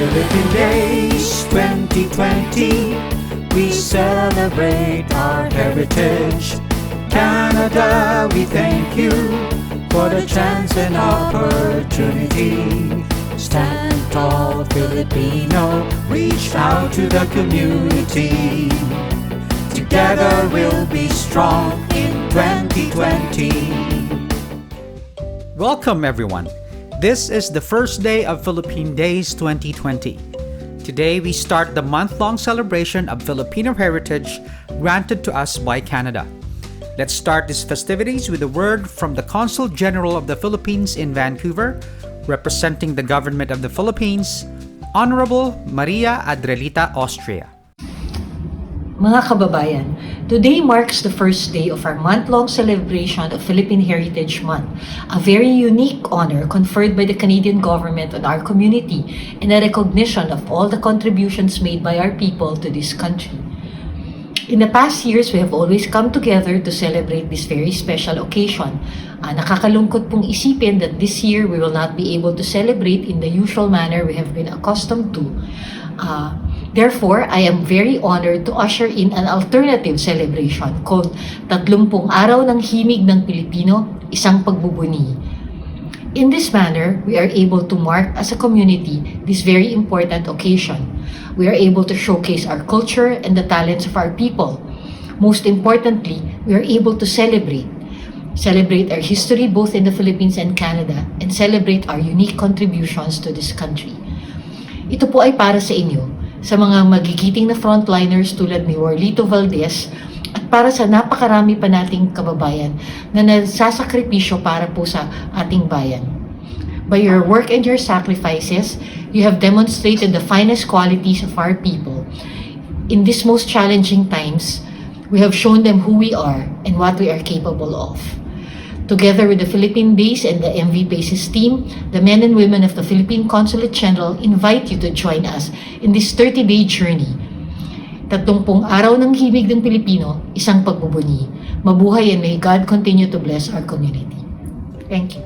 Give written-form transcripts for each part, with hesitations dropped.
Philippine Days 2020, we celebrate our heritage. Canada, we thank you for the chance and opportunity. Stand tall, Filipino, reach out to the community. Together we'll be strong in 2020. Welcome everyone. This is the first day of Philippine Days 2020. Today we start the month-long celebration of Filipino heritage granted to us by Canada. Let's start these festivities with a word from the Consul General of the Philippines in Vancouver, representing the Government of the Philippines, Honorable Maria Adrelita Austria. Mga kababayan, today marks the first day of our month-long celebration of Philippine Heritage Month, a very unique honor conferred by the Canadian government on our community and a recognition of all the contributions made by our people to this country. In the past years, we have always come together to celebrate this very special occasion. Nakakalungkot pong isipin that this year we will not be able to celebrate in the usual manner we have been accustomed to. Therefore, I am very honored to usher in an alternative celebration called Tatlumpung Araw ng Himig ng Pilipino, Isang Pagbubunyi. In this manner, we are able to mark as a community this very important occasion. We are able to showcase our culture and the talents of our people. Most importantly, we are able to celebrate our history both in the Philippines and Canada, and celebrate our unique contributions to this country. Ito po ay para sa inyo, sa mga magigiting na frontliners tulad ni Warlito Valdez, at para sa napakarami pa nating kababayan na nagsasakripisyo para po sa ating bayan. By your work and your sacrifices, you have demonstrated the finest qualities of our people. In these most challenging times, we have shown them who we are and what we are capable of. Together with the Philippine Base and the MV Bases team, the men and women of the Philippine Consulate General invite you to join us in this 30-day journey. Tatlumpung Araw ng Himig ng Pilipino, Isang Pagbubunyi. Mabuhay, and may God continue to bless our community. Thank you.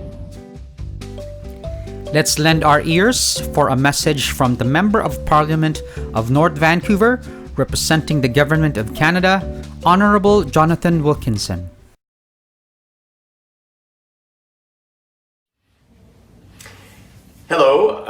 Let's lend our ears for a message from the Member of Parliament of North Vancouver, representing the Government of Canada, Honorable Jonathan Wilkinson. Hello,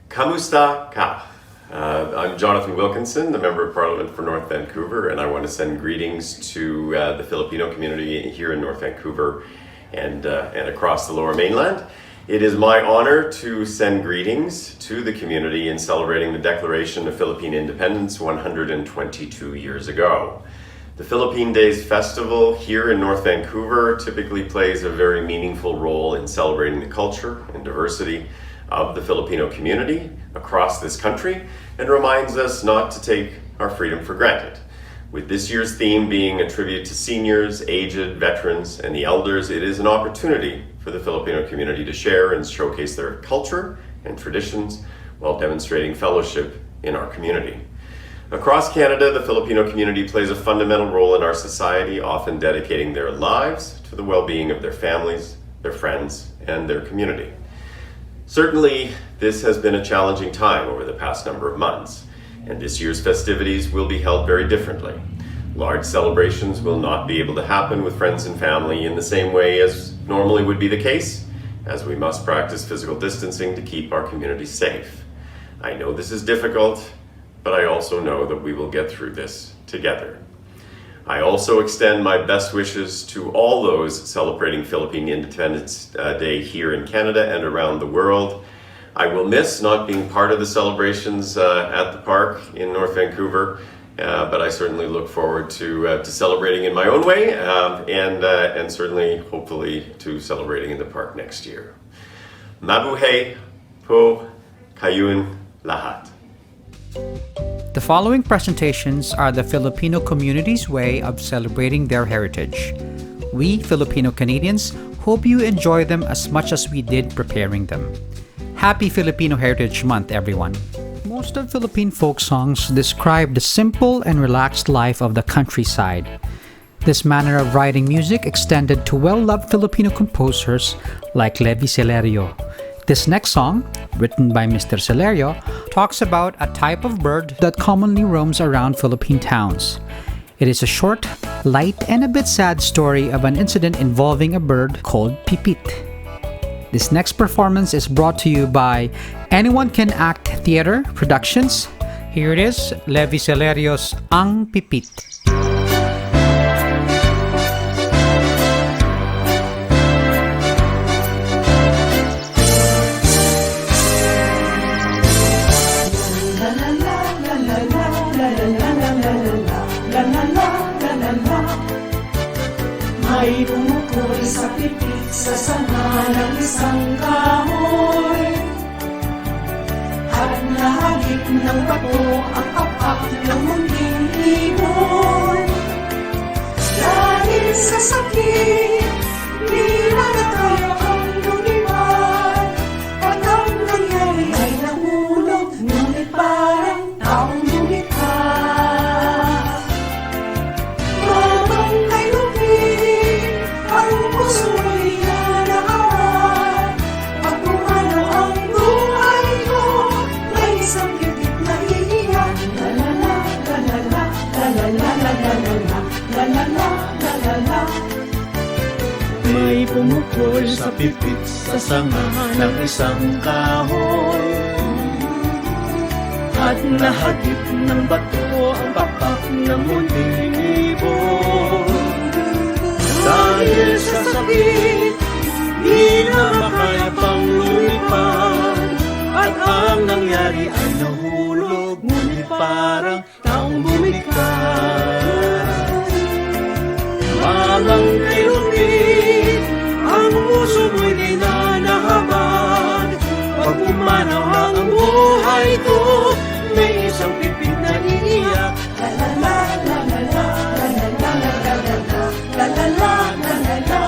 kamusta ka? I'm Jonathan Wilkinson, the Member of Parliament for North Vancouver, and I want to send greetings to the Filipino community here in North Vancouver and across the Lower Mainland. It is my honor to send greetings to the community in celebrating the Declaration of Philippine Independence 122 years ago. The Philippine Days Festival here in North Vancouver typically plays a very meaningful role in celebrating the culture and diversity of the Filipino community across this country, and reminds us not to take our freedom for granted. With this year's theme being a tribute to seniors, aged, veterans, and the elders, it is an opportunity for the Filipino community to share and showcase their culture and traditions while demonstrating fellowship in our community. Across Canada, the Filipino community plays a fundamental role in our society, often dedicating their lives to the well-being of their families, their friends, and their community. Certainly, this has been a challenging time over the past number of months, and this year's festivities will be held very differently. Large celebrations will not be able to happen with friends and family in the same way as normally would be the case, as we must practice physical distancing to keep our community safe. I know this is difficult, but I also know that we will get through this together. I also extend my best wishes to all those celebrating Philippine Independence Day here in Canada and around the world. I will miss not being part of the celebrations at the park in North Vancouver, but I certainly look forward to celebrating in my own way, and certainly, hopefully, to celebrating in the park next year. Mabuhay po kayong lahat. The following presentations are the Filipino community's way of celebrating their heritage. We, Filipino Canadians, hope you enjoy them as much as we did preparing them. Happy Filipino Heritage Month, everyone! Most of Philippine folk songs describe the simple and relaxed life of the countryside. This manner of writing music extended to well-loved Filipino composers like Levi Celerio, This next song, written by Mr. Celerio, talks about a type of bird that commonly roams around Philippine towns. It is a short, light, and a bit sad story of an incident involving a bird called Pipit. This next performance is brought to you by Anyone Can Act Theater Productions. Here it is, Levi Celerio's Ang Pipit. May bumukol sa pipit sa sanga ng isang kahoy at nahagip ng bato ang apak ng munting ibon. Dahil sa sakit, di na nakaya ang lumipad at ang nangyari ay nahulog, ngunit parang taong lumikha. May pumukol sa pipit sa sanga ng isang kahoy at nahagip ng bato ang papak ng munting ibon. Dahil sa sakit, di na makaya pang lumipad at ang nangyari ay nahulog, ngunit parang taong bumikas. Parang kay lumit, ang puso mo'y di na nahabag. Pag pumanaw na ang buhay ko, may isang pipit na iiyak. La la la la la la la la la la la la la la la la la.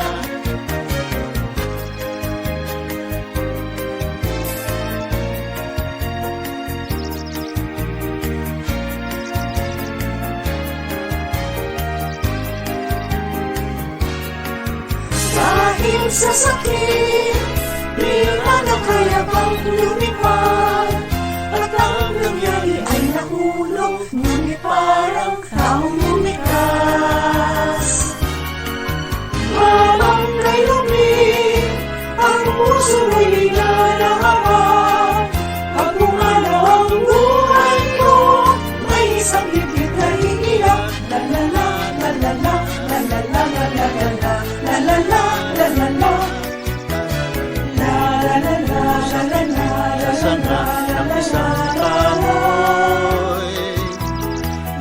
Dahil sa sakit, di na nakaya pang lumipad at ang nangyari ay nahulog, ngunit parang taong lumikas. Habang kay lumit, ang puso mo'y di na nahabag. Pag pumanaw ang buhay ko, may isang higit na iiyak. La la la la la la la la la la la la la la la. Sanga ng isang kahoy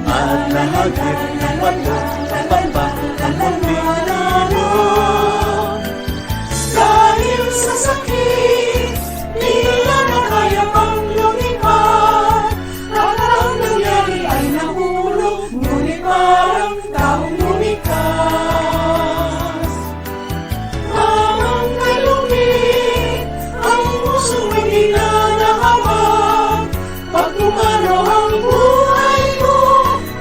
at nahagip ng bato ang papak ng munting ibon. Dahil sa sakit, di na nakaya pang lumipad at ang nangyari ay nahulog, ngunit parang taong lumikas. Habang kay lumit, ang puso ay di na nahabag. Pag pumanaw ang buhay ko,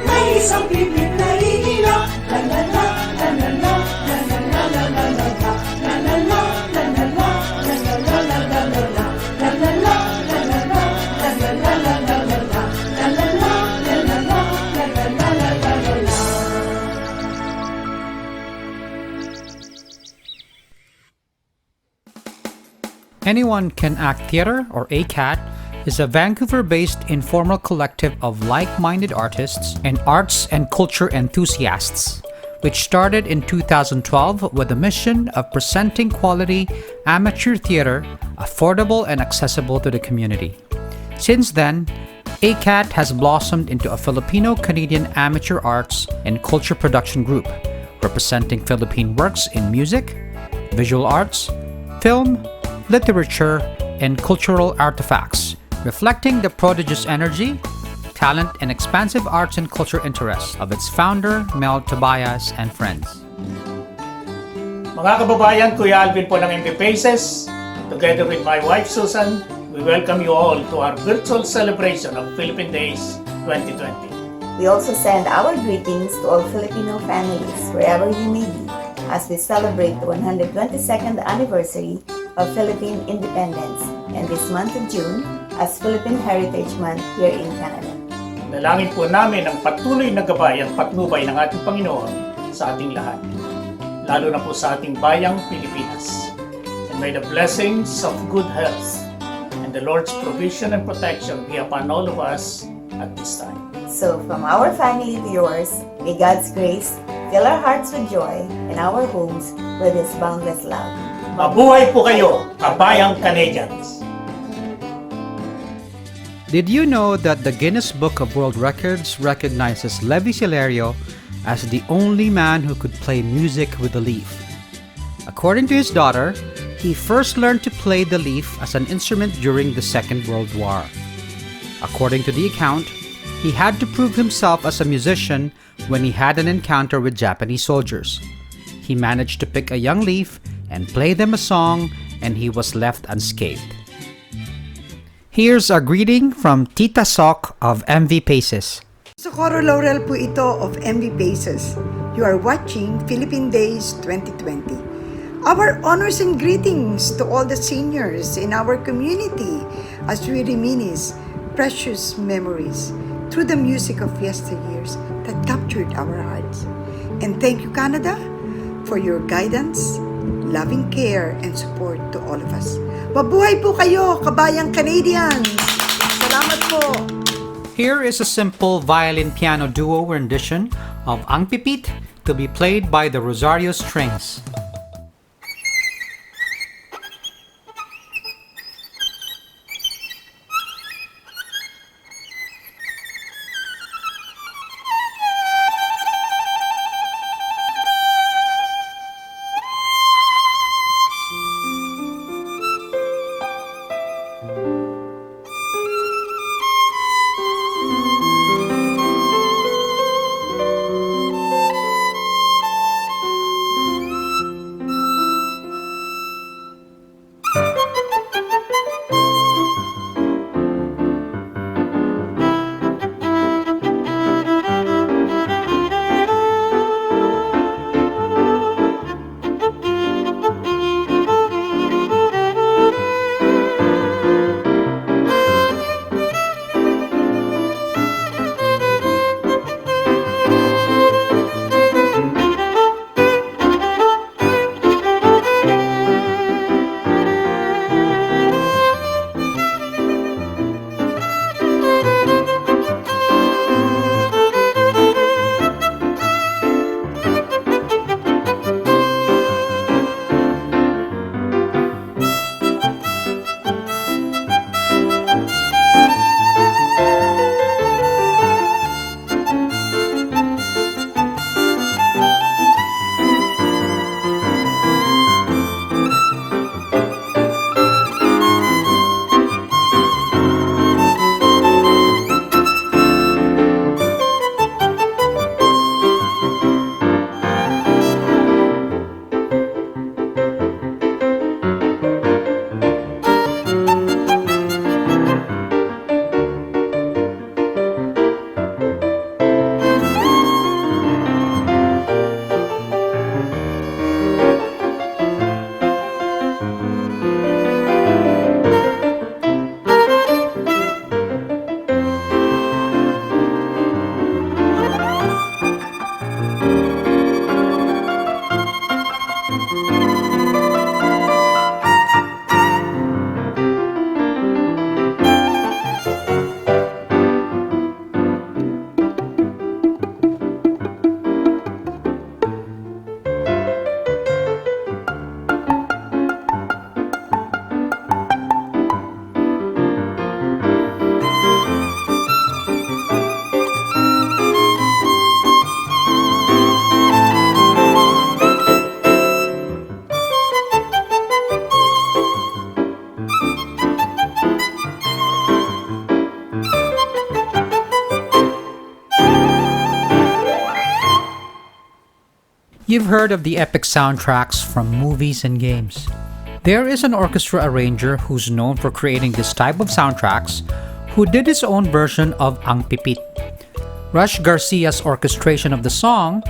may isang pipit na iiyak. La la la la la la la la la la la la. La la la la la la la la la la la la. La la la la la la la la la la la la la. La la la la la la la la la la la la. Anyone Can Act Theater, or ACAT, is a Vancouver-based informal collective of like-minded artists and arts and culture enthusiasts, which started in 2012 with the mission of presenting quality amateur theater affordable and accessible to the community. Since then, ACAT has blossomed into a Filipino-Canadian amateur arts and culture production group, representing Philippine works in music, visual arts, film, literature, and cultural artifacts, reflecting the prodigious energy, talent, and expansive arts and culture interests of its founder, Mel Tobias, and friends. Mga kababayan, Kuya Alvin po ng MP Faces. Together with my wife Susan, we welcome you all to our virtual celebration of Philippine Days 2020. We also send our greetings to all Filipino families, wherever you may be, as we celebrate the 122nd anniversary of Philippine independence and this month of June as Philippine Heritage Month here in Canada. Dalangin po namin ang patuloy na gabay at patnubay ng ating Panginoon sa ating lahat, lalo na po sa ating bayang Pilipinas. And may the blessings of good health and the Lord's provision and protection be upon all of us at this time. So from our family to yours, may God's grace fill our hearts with joy and our homes with His boundless love. Mabuhay po kayo, kabayang Canadians! Did you know that the Guinness Book of World Records recognizes Levi Celerio as the only man who could play music with the leaf? According to his daughter, he first learned to play the leaf as an instrument during the Second World War. According to the account, he had to prove himself as a musician when he had an encounter with Japanese soldiers. He managed to pick a young leaf and play them a song, and he was left unscathed. Here's a greeting from Tita Sok of MV Paces. Socorro Laurel po ito of MV Paces. You are watching Philippine Days 2020. Our honors and greetings to all the seniors in our community as we reminisce precious memories through the music of yesteryears that captured our hearts. And thank you, Canada, for your guidance, loving care, and support to all of us. Mabuhay po kayo, kabayang Canadians! Salamat po! Here is a simple violin-piano duo rendition of Ang Pipit to be played by the Rosario Strings. You've heard of the epic soundtracks from movies and games. There is an orchestra arranger who's known for creating this type of soundtracks who did his own version of Ang Pipit. Rush Garcia's orchestration of the song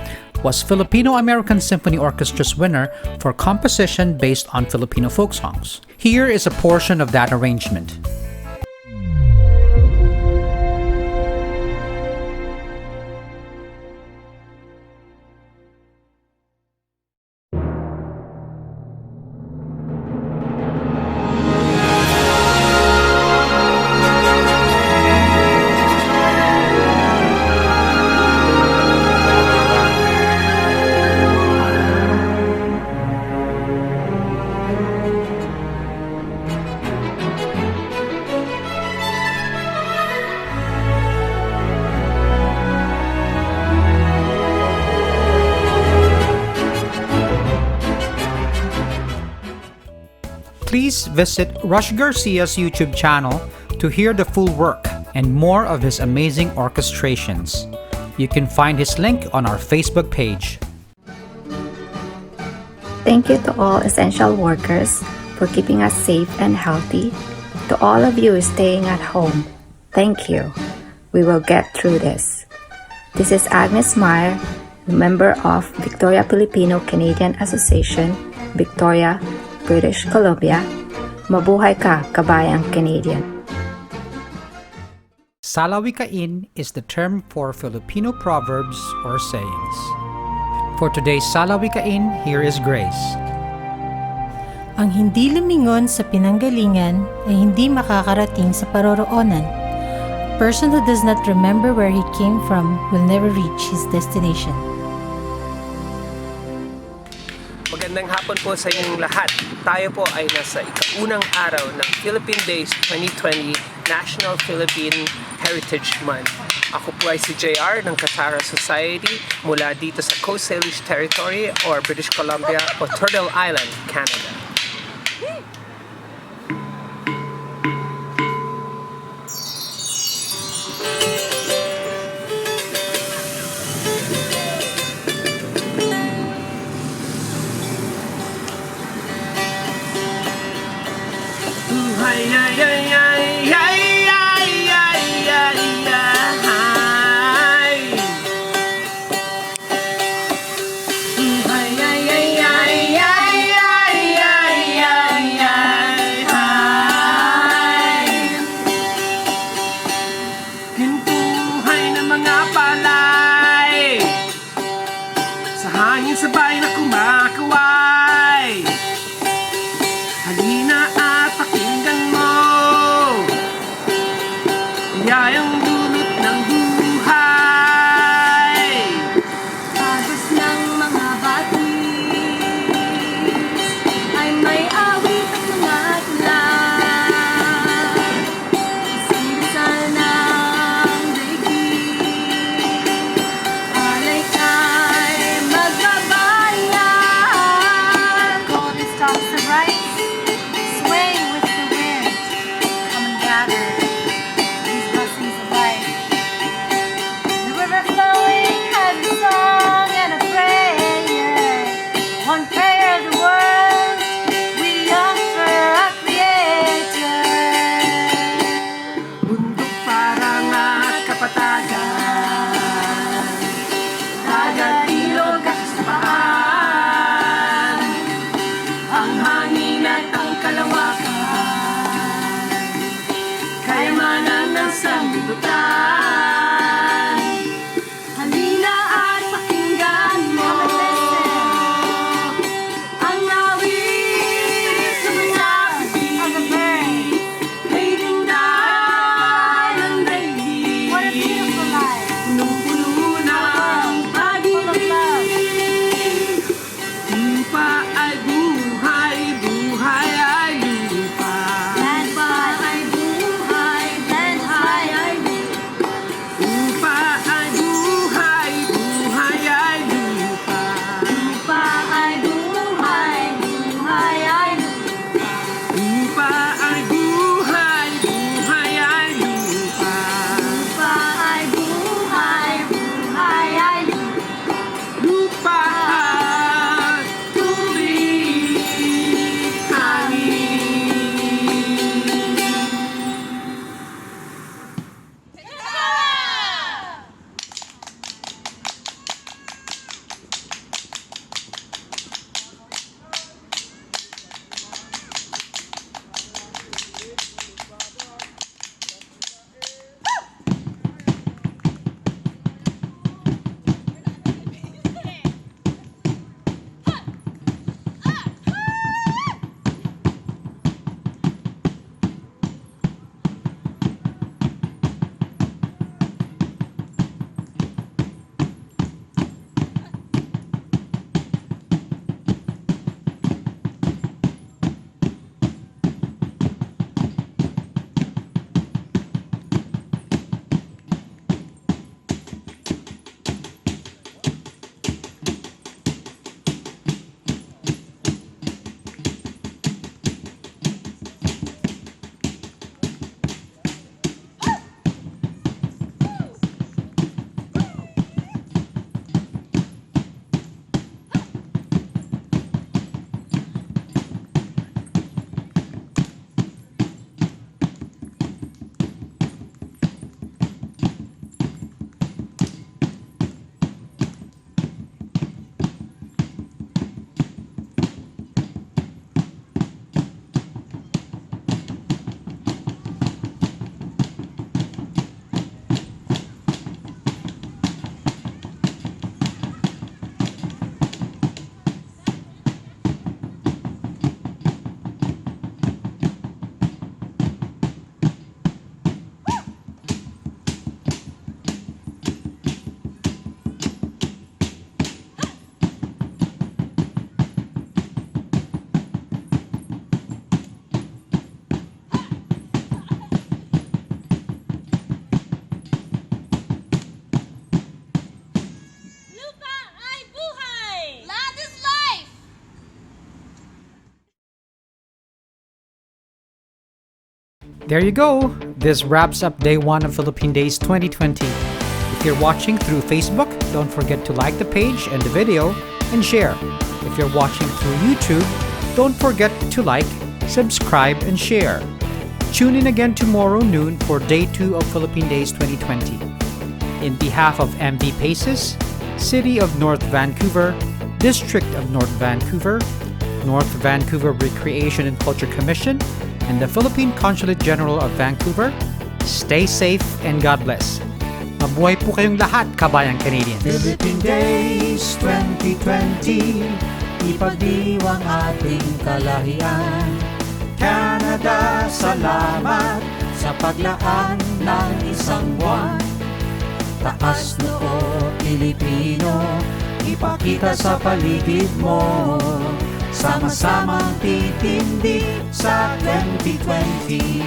was Filipino-American Symphony Orchestra's winner for composition based on Filipino folk songs. Here is a portion of that arrangement. Please visit Rush Garcia's YouTube channel to hear the full work and more of his amazing orchestrations. You can find his link on our Facebook page. Thank you to all essential workers for keeping us safe and healthy. To all of you staying at home, thank you. We will get through this. This is Agnes Meyer, member of Victoria Filipino Canadian Association, Victoria, British Columbia. Mabuhay ka, kabayang Canadian. Salawikain is the term for Filipino proverbs or sayings. For today's Salawikain, here is Grace. Ang hindi lumingon sa pinanggalingan ay hindi makakarating sa paroroonan. A person who does not remember where he came from will never reach his destination. Magandang hapon po sa inyong lahat. Tayo po ay nasa ikaunang araw ng Philippine Days 2020 National Philippine Heritage Month. Ako po ay si JR ng Katara Society mula dito sa Coast Salish Territory or British Columbia o Turtle Island, Canada. Hintuhay ng mga palay sa hangin sabay na kumakaway. Halina at pakinggan mo biyayang dulot ng buhay. Agos ng mga batis ay may awit at mga tulad. Isang-isal ng daigdig, alay kay magbabayan. Golden stalks of rice swaying with the wind. Come and gather these blessings There you go. This wraps up day 1 of Philippine Days 2020. If you're watching through Facebook, don't forget to like the page and the video and share. If you're watching through YouTube, don't forget to like, subscribe, and share. Tune in again tomorrow noon for day 2 of Philippine Days 2020. In behalf of MV Paces, City of North Vancouver, District of North Vancouver, North Vancouver Recreation and Culture Commission, and the Philippine Consulate General of Vancouver, stay safe and God bless. Mabuhay po kayong lahat, kabayang Canadians. Philippine Days 2020, ipagdiwang ating kalahian. Canada, salamat sa paglaan ng isang buwan. Taas noo, Pilipino, ipakita sa paligid mo. Sama-samang titindig sa 2020.